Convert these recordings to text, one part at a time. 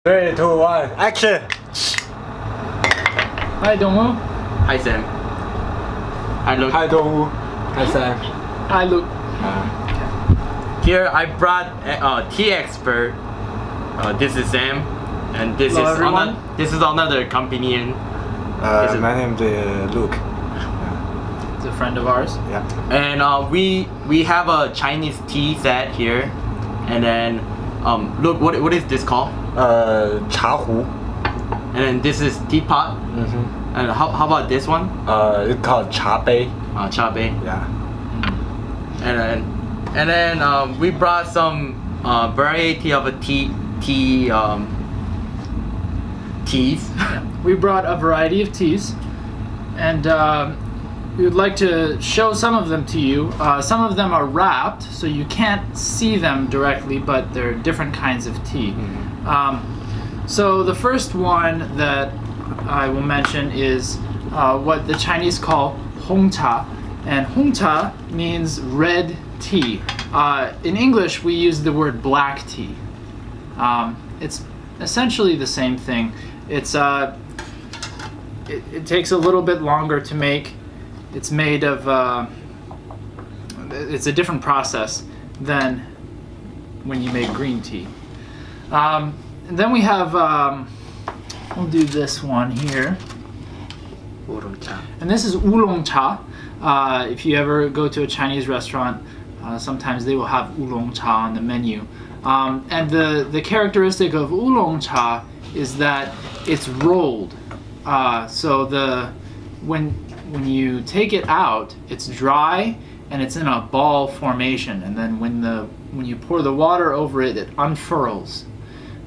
3, 2, 1, action! Hi, Dongwoo. Hi Sam. Hi Luke. Hi, Dongwoo. Hi, Sam. Hi, Luke. Here I brought a tea expert. This is Sam, and this Hello, is everyone. this is another companion. My name is Luke. It's a friend of ours. Yeah. And we have a Chinese tea set here, and then look what is this called? 茶壶. And then this is teapot. And how about this one? It's called 茶杯. Cha bei. Yeah. And then we brought some variety of a teas. We brought a variety of teas, and we would like to show some of them to you. Some of them are wrapped, so you can't see them directly, but they're different kinds of tea. So the first one that I will mention is what the Chinese call Hong Cha, and Hong Cha means red tea. In English, we use the word black tea. It's essentially the same thing. It's it takes a little bit longer to make. It's made of it's a different process than when you make green tea. And then we have we'll do this one here, and this is oolong cha. If you ever go to a Chinese restaurant, sometimes they will have oolong cha on the menu. And the characteristic of oolong cha is that it's rolled. So when you take it out, it's dry and it's in a ball formation. And then when you pour the water over it, it unfurls.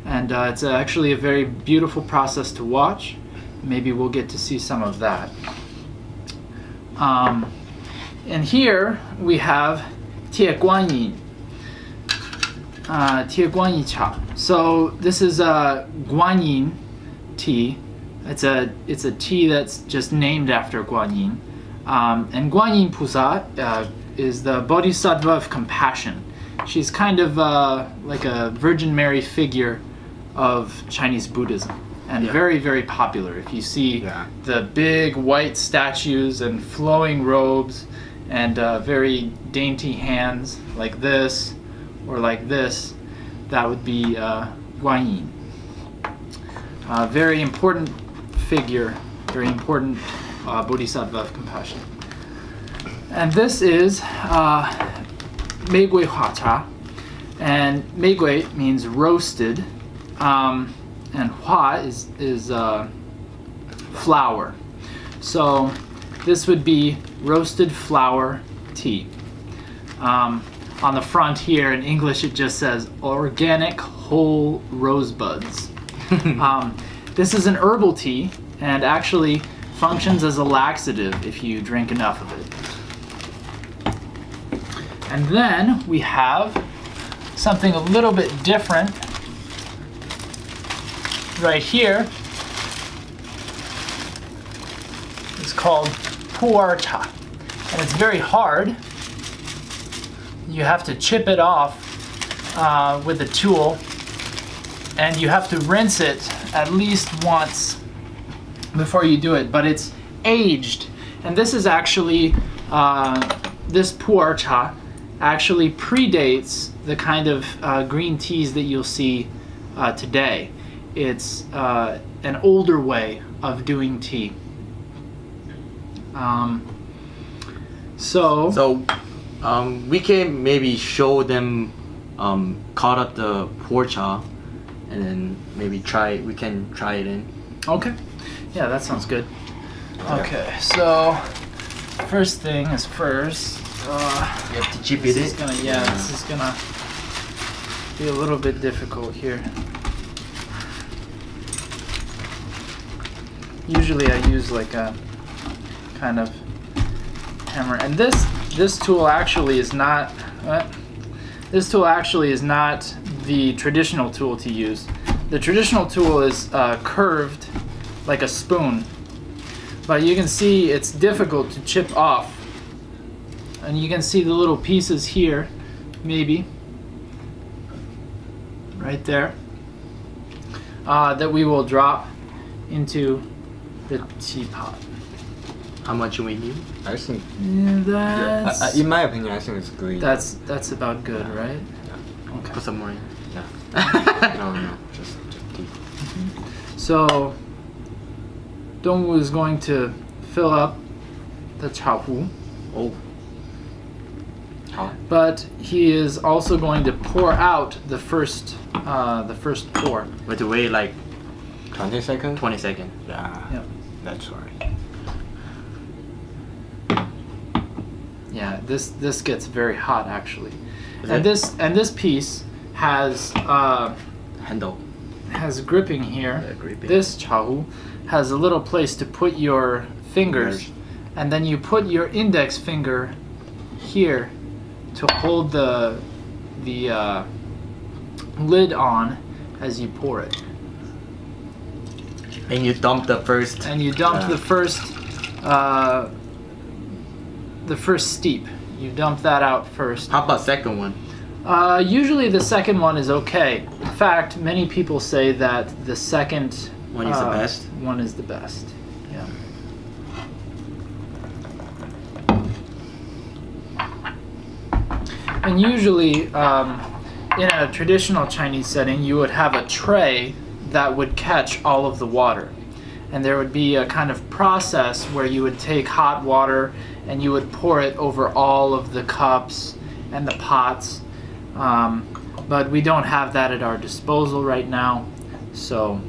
And it's actually a very beautiful process to watch. Maybe we'll get to see some of that. And here we have 铁观音. 铁观音 cha. So this is a Guanyin tea. It's a tea that's just named after Guanyin. And Guanyin Pusa is the Bodhisattva of compassion. She's kind of like a Virgin Mary figure of Chinese Buddhism, and very, very popular. If you see the big white statues and flowing robes and very dainty hands like this or like this, that would be Guanyin. Very important figure, very important Bodhisattva of compassion. And this is Meigui Hua Cha, and Meigui means roasted, and Hua is flour. So this would be roasted flour tea. On the front here in English it just says organic whole rosebuds. This is an herbal tea and actually functions as a laxative if you drink enough of it. And then we have something a little bit different right here. It's called pu'er cha, and it's very hard. You have to chip it off with a tool, and you have to rinse it at least once before you do it, but it's aged. And this is actually, this pu'er cha actually predates the kind of green teas that you'll see today. It's an older way of doing tea. So we can maybe show them cut up the porcha, and then maybe we can try it in. Okay. Yeah, that sounds good. Okay, so first thing is first. You have to chip This it is in. this is gonna be a little bit difficult here. Usually I use like a kind of hammer, and this tool actually is not the traditional tool to use. The traditional tool is curved like a spoon, but you can see it's difficult to chip off, and you can see the little pieces here, maybe right there. that we will drop into the teapot. How much do we need? I think, That's in my opinion, I think it's green. that's about good, right? Okay. Put some more in. No, just tea. So Dongwu is going to fill up the chaohu, Oh, but he is also going to pour out the first pour. we have to wait like 20 seconds? 20 seconds. Yeah, Yep. that's right. Yeah, this gets very hot actually, Is and it? this piece has Handle. gripping here. Yeah, gripping. This chaohu has a little place to put your fingers, and then you put your index finger here to hold the lid on as you pour it, And you dump the first. and you dump Yeah. the first steep. You dump that out first. How about second one? Usually the second one is okay. In fact, many people say that the second One is the best? One is the best. Yeah. And usually, in a traditional Chinese setting, you would have a tray that would catch all of the water. And there would be a kind of process where you would take hot water and you would pour it over all of the cups and the pots. But we don't have that at our disposal right now, so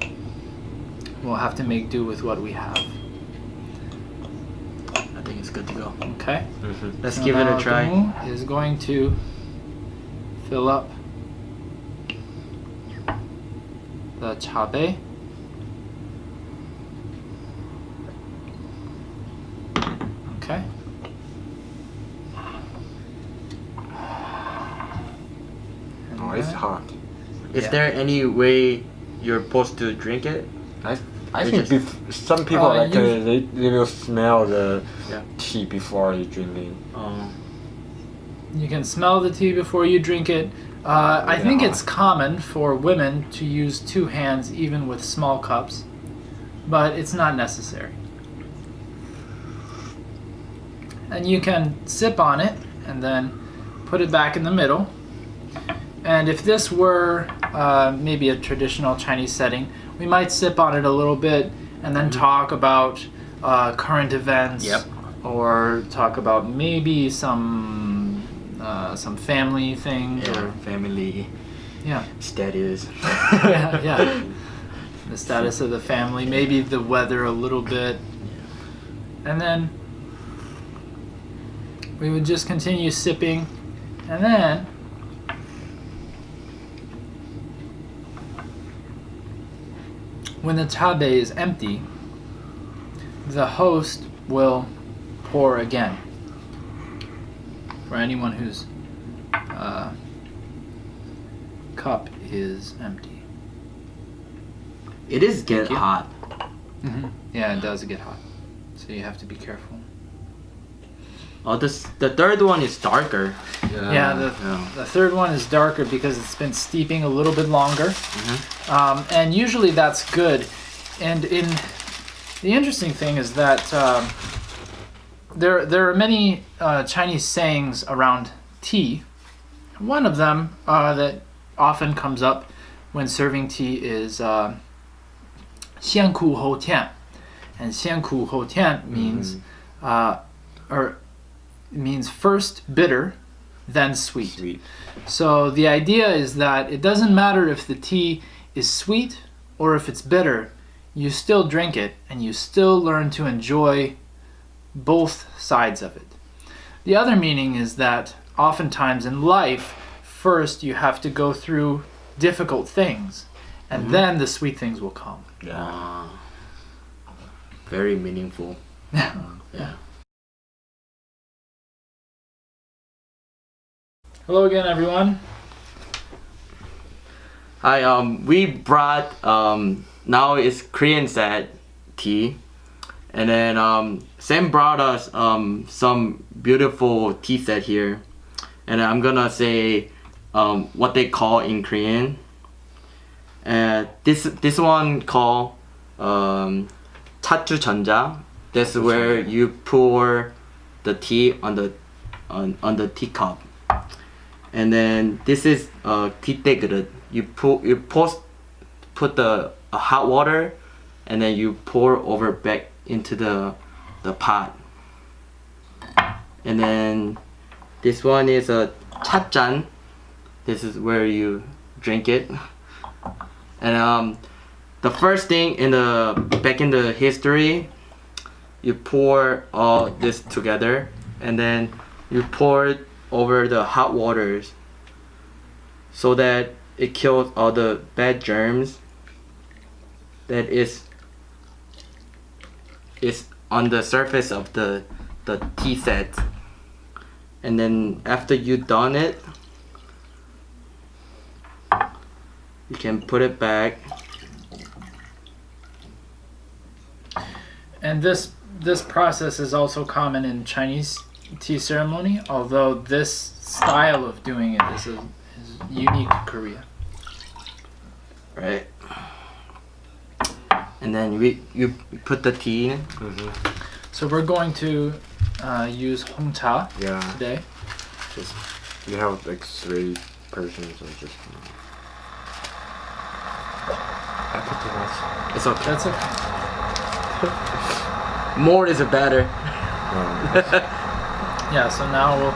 we'll have to make do with what we have. I think it's good to go. Okay? Let's So give it now a try. Dongwu is going to fill up the chabe. Okay. And Oh, it's then- hot. Is Yeah. there any way you're supposed to drink it? I They think just- some people you- they will smell the Yeah. tea before they drink it. You can smell the tea before you drink it. I think it's common for women to use two hands even with small cups, but it's not necessary. And you can sip on it and then put it back in the middle. And if this were maybe a traditional Chinese setting, we might sip on it a little bit and then talk about current events, Yep. or talk about maybe some family things, Yeah. or Family yeah, status. yeah, the status of the family, maybe the weather a little bit, and then we would just continue sipping, and then when the tabe is empty, the host will pour again for anyone whose cup is empty. It is get you. hot. Yeah, it does get hot, so you have to be careful. Oh, the third one is darker. Yeah, the third one is darker because it's been steeping a little bit longer, and usually that's good. And the interesting thing is that there are many Chinese sayings around tea. One of them that often comes up when serving tea is 先苦后甜, and 先苦后甜means means first bitter, then sweet. So the idea is that it doesn't matter if the tea is sweet or if it's bitter, you still drink it and you still learn to enjoy both sides of it. The other meaning is that oftentimes in life, first you have to go through difficult things, and then the sweet things will come. Yeah. Very meaningful. Yeah. Hello again, everyone. Hi, we brought now it's Korean set tea, and then Sam brought us some beautiful tea set here, and I'm gonna say what they call in Korean And this one called 차추전자. That's where you pour the tea on the teacup. And then this is 기대 그릇. You put the hot water, and then you pour over back into the pot. And then this one is a 찻잔. This is where you drink it. And the first thing back in the history, you pour all this together, and then you pour it over the hot waters, so that it kills all the bad germs that is on the surface of the tea set. And then after you done it, you can put it back. And this process is also common in Chinese tea ceremony, although this style of doing it is unique to Korea. Right. And then you put the tea in. So we're going to use 홍차 Yeah. today. Just you have like 3 persons or just. I put too much. It's okay. That's okay. More is better. Yeah, so now we'll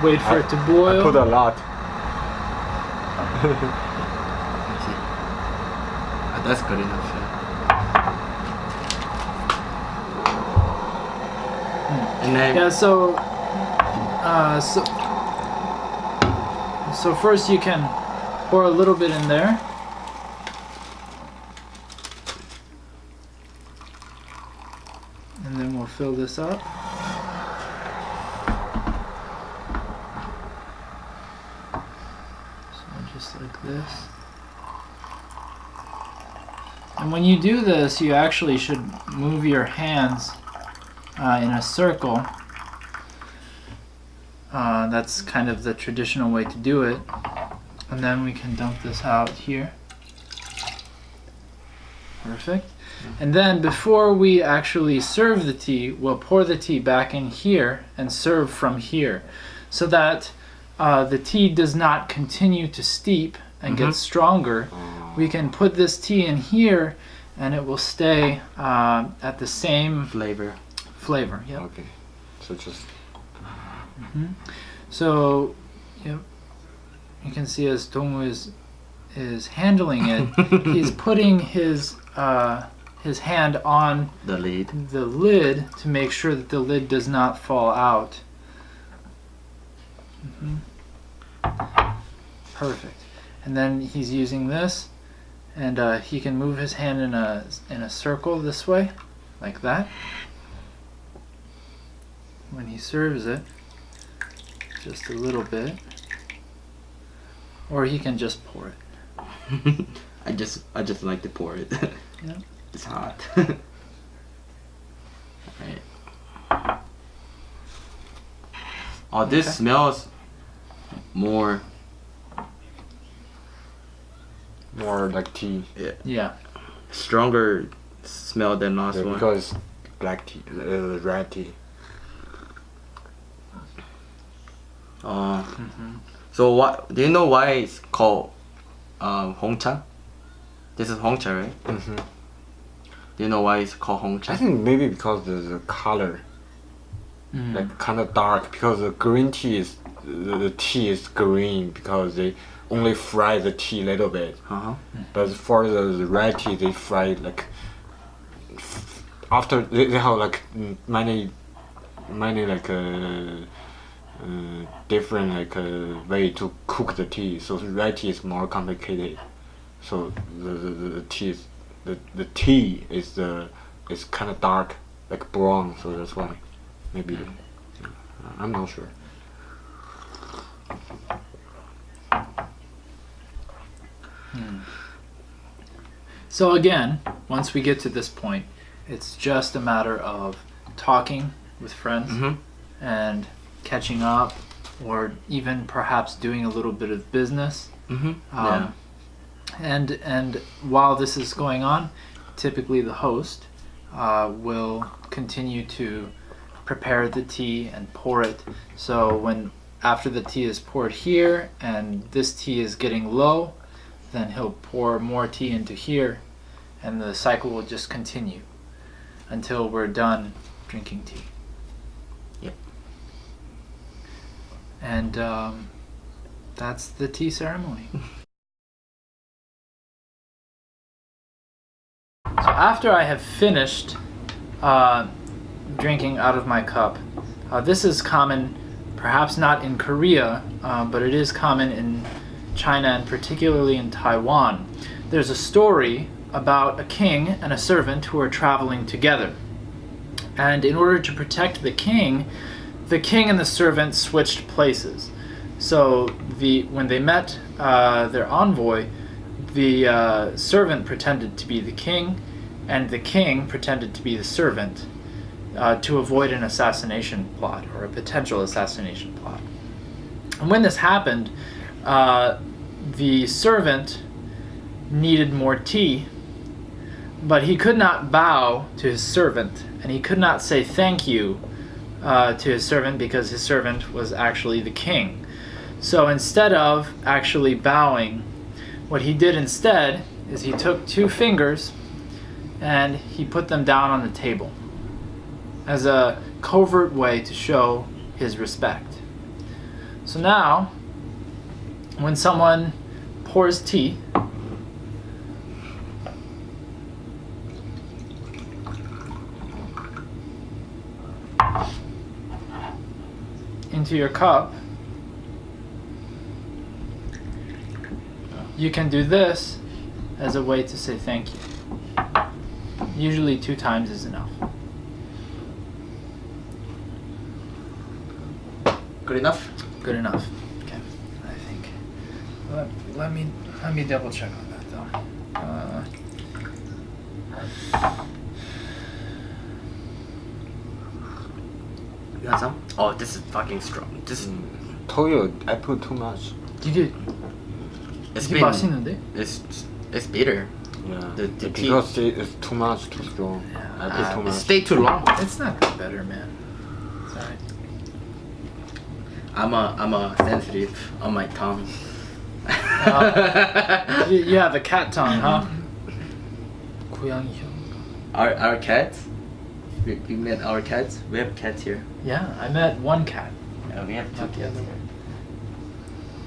wait for it to I boil. put a lot. That's good enough. And then Yeah, so first you can pour a little bit in there. And then we'll fill this up. So just like this. And when you do this, you actually should move your hands in a circle. That's kind of the traditional way to do it. And then we can dump this out here. Perfect. And then before we actually serve the tea, we'll pour the tea back in here and serve from here, so that the tea does not continue to steep and get stronger. We can put this tea in here and it will stay at the same flavor. Yep. Okay. So just. So, yep, you can see as Dongwoo is handling it, he's putting his hand on The lid. the lid to make sure that the lid does not fall out. Perfect. And then he's using this, and he can move his hand in a circle this way, like that. When he serves it, just a little bit, or he can just pour it. I just like to pour it. Yeah. It's hot. Right. Oh, this Okay. smells more. More like tea. Yeah. Stronger smell than last Yeah, one. because black tea, red tea. So what? Do you know why it's called 홍차? This is 홍차, right? Do you know why it's called I 홍차? think maybe because the color, like kind of dark. Because the green tea is the tea is green because they only fry the tea a little bit. But for the red tea, they fry like after they have like many like different like way to cook the tea. So the red tea is more complicated. So the tea is the tea is kind of dark, like brown. So that's why maybe I'm not sure. So again, once we get to this point, it's just a matter of talking with friends and catching up, or even perhaps doing a little bit of business. Yeah. And while this is going on, typically the host will continue to prepare the tea and pour it. So when after the tea is poured here and this tea is getting low, then he'll pour more tea into here, and the cycle will just continue until we're done drinking tea. Yep. And that's the tea ceremony. So after I have finished drinking out of my cup, this is common, perhaps not in Korea, but it is common in China and particularly in Taiwan. There's a story about a king and a servant who are traveling together. And in order to protect the king and the servant switched places. So when they met their envoy, the servant pretended to be the king, and the king pretended to be the servant to avoid an assassination plot or a potential assassination plot. And when this happened, the servant needed more tea, but he could not bow to his servant, and he could not say thank you to his servant because his servant was actually the king. So instead of actually bowing, what he did instead is he took 2 fingers and he put them down on the table as a covert way to show his respect. So now, when someone pours tea, into your cup, you can do this as a way to say thank you. Usually 2 times is enough. Good enough? Good enough. Okay, I think. Let me double check on that though. You want some? Oh, this is fucking strong. This Told you I put too much. 이게 it's 맛있는데? it's bitter. Yeah. The tea. Because it's too much, too strong. Yeah. I put too much. Stay too long. It's not better, man. It's alright. I'm a sensitive on my tongue. You have a cat tongue, huh? 고양이 형. Our cats? We met our cats? We have cats here. Yeah, I met one cat. Yeah, we have 2 Not the cats. other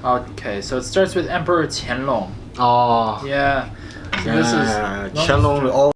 one. Okay, so it starts with Emperor Qianlong. Oh. Yeah. So this is Qianlong all